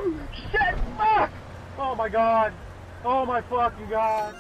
Shit! Fuck! Oh my god! Oh my fucking god!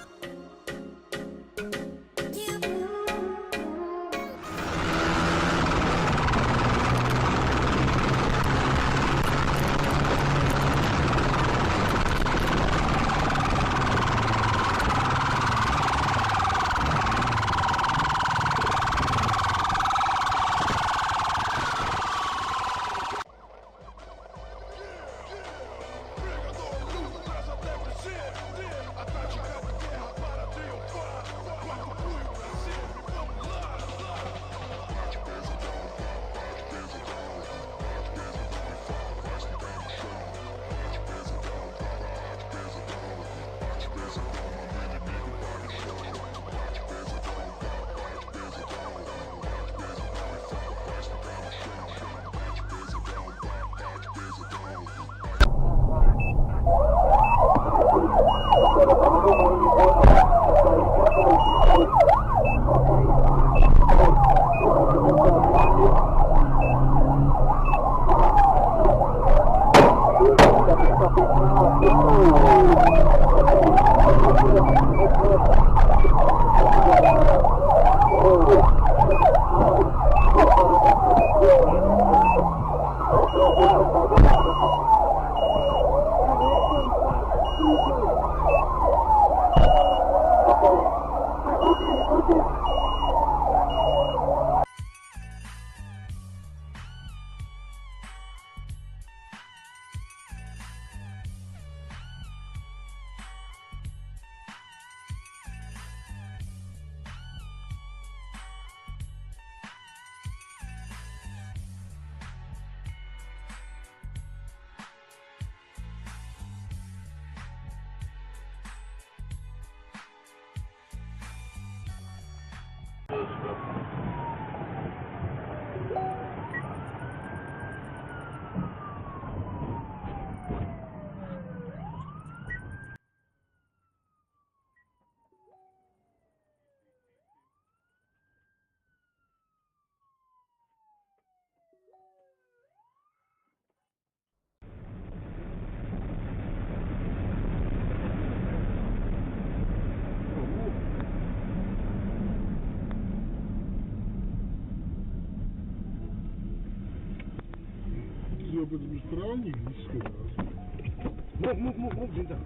Без беспроводник Мог, да.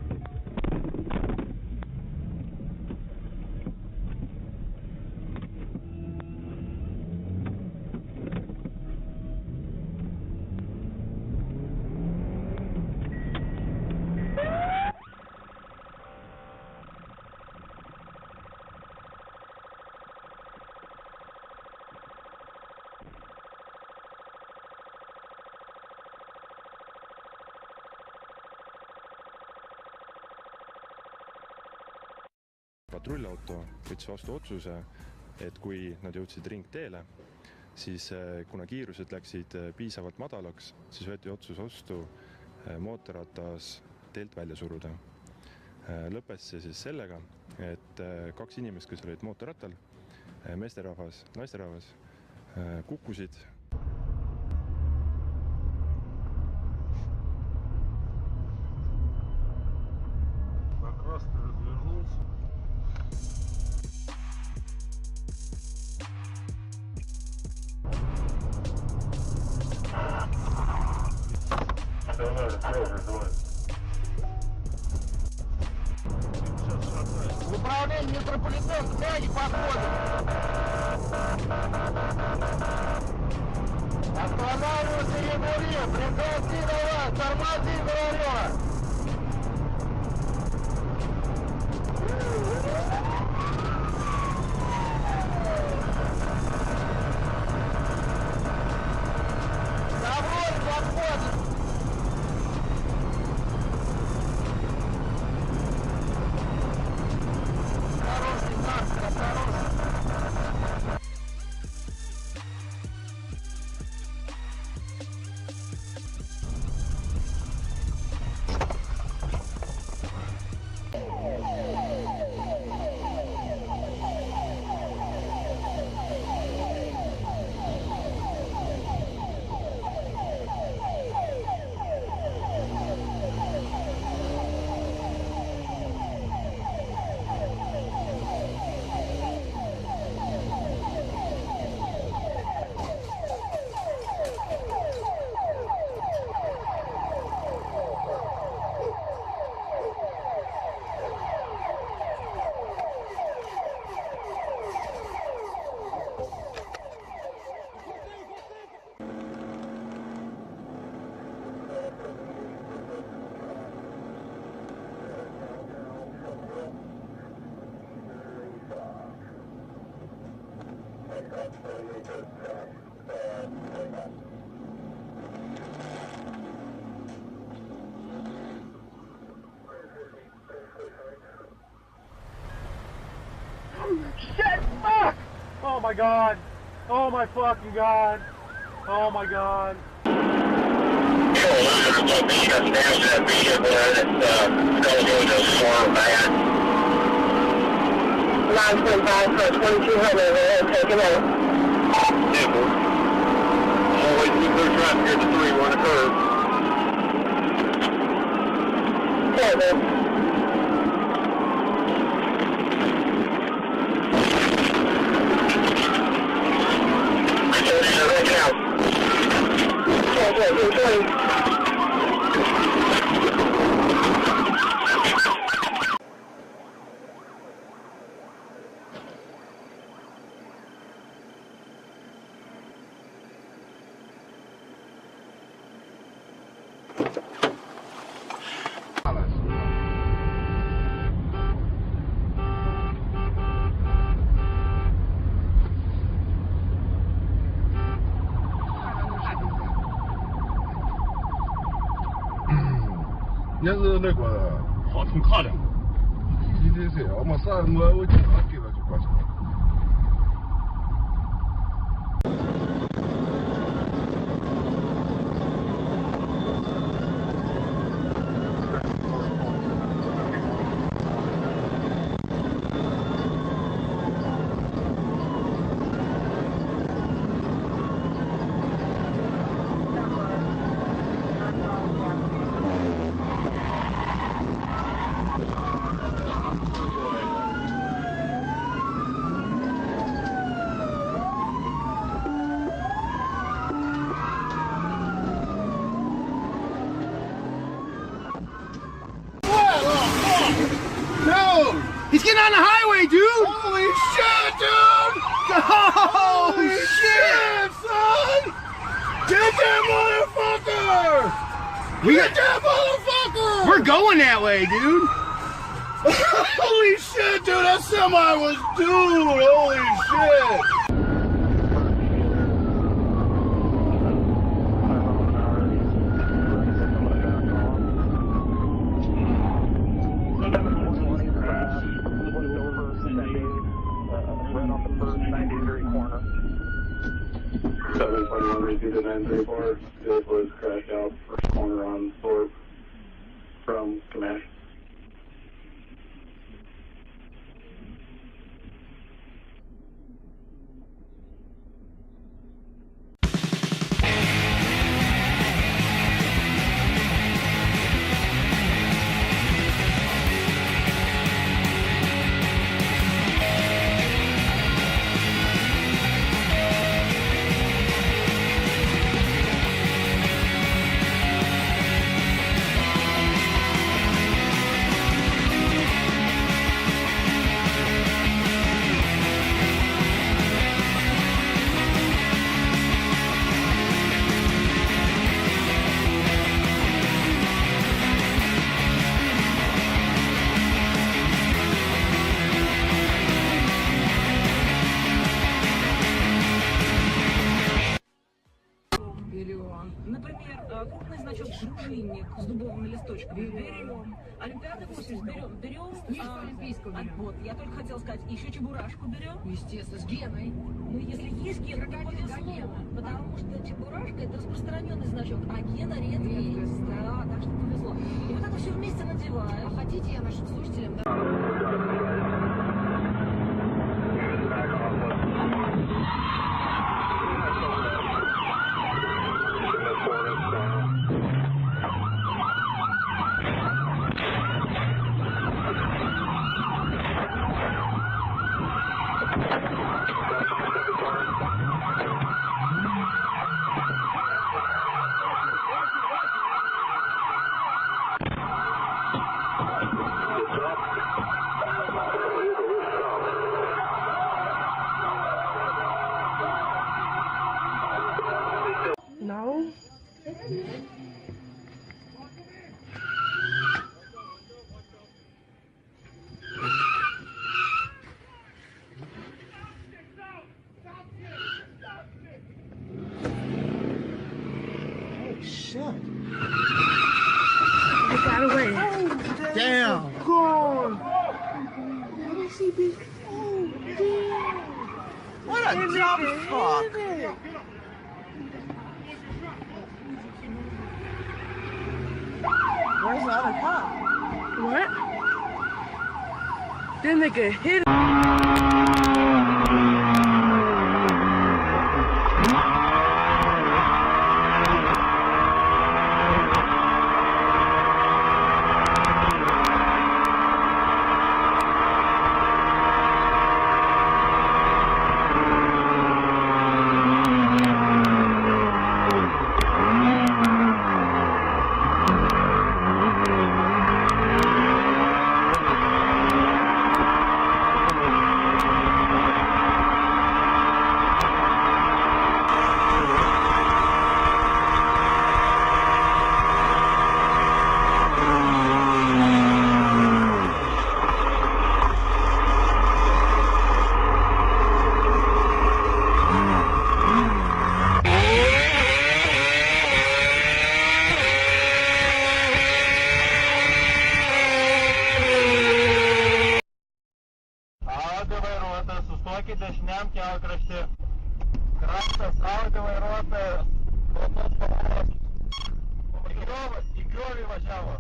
patrullauto võttis vastu otsuse, et kui nad jõudsid ringteele, siis kuna kiirused läksid piisavalt madalaks, siis võeti otsus vastu mootorratas teelt välja suruda. Lõppes see siis sellega, et 2 inimest, kes olid mootorrattal, meesterahvas, naisterahvas, kukkusid. В управлении метрополитен крайне подходит. Останавливайся, Егорье, прекрати давай, тормози, говорю. my god. Oh my fucking god. Oh my god. Line 25 for 2200, we'll take it out. Always with their traffic here at the 3, we're on a curve. Okay, then. Okay, 220.你是那个好挺靠的。今天是我们上我警察给了就过去了。He's getting on the highway, dude! Holy shit, dude! Holy shit, son! Get that motherfucker! Get that motherfucker! We're going that way, dude! Holy shit, dude! That semi was dude! Holy shit! Right on the first 90-degree corner. 721 repeated 934. It was crashed out first corner on Thorpe from Camash. Например, крупный значок «Дружинник» с дубовыми листочками берем. Олимпиада 80 берем. Олимпийского берем. Вот, я только хотела сказать, еще чебурашку берем. Естественно, с Геной. Ну, если есть гена, то повезло. Потому что чебурашка — это распространенный значок, а гена редкий. Да, так что повезло. И вот это все вместе надеваем. А хотите, я нашим слушателям... No? Shit. Get out of the way. Damn. God. Let me see, bitch. Oh, damn. Oh, What a dumb fuck. Where's the other cop? What? Then they get hit. Audi vairuotojas, sustokit dešiniam kelkrašty. Kraštas Audi vairuotojas, baltos spalvos. Į griovį važiavo.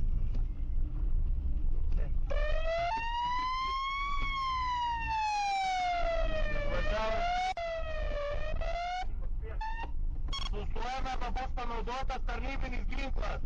Sustojame, arba bus panaudotas tarnybinis ginklas.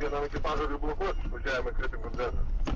Vienam ekipažui blokuoti, važiavame kretingos gatvę.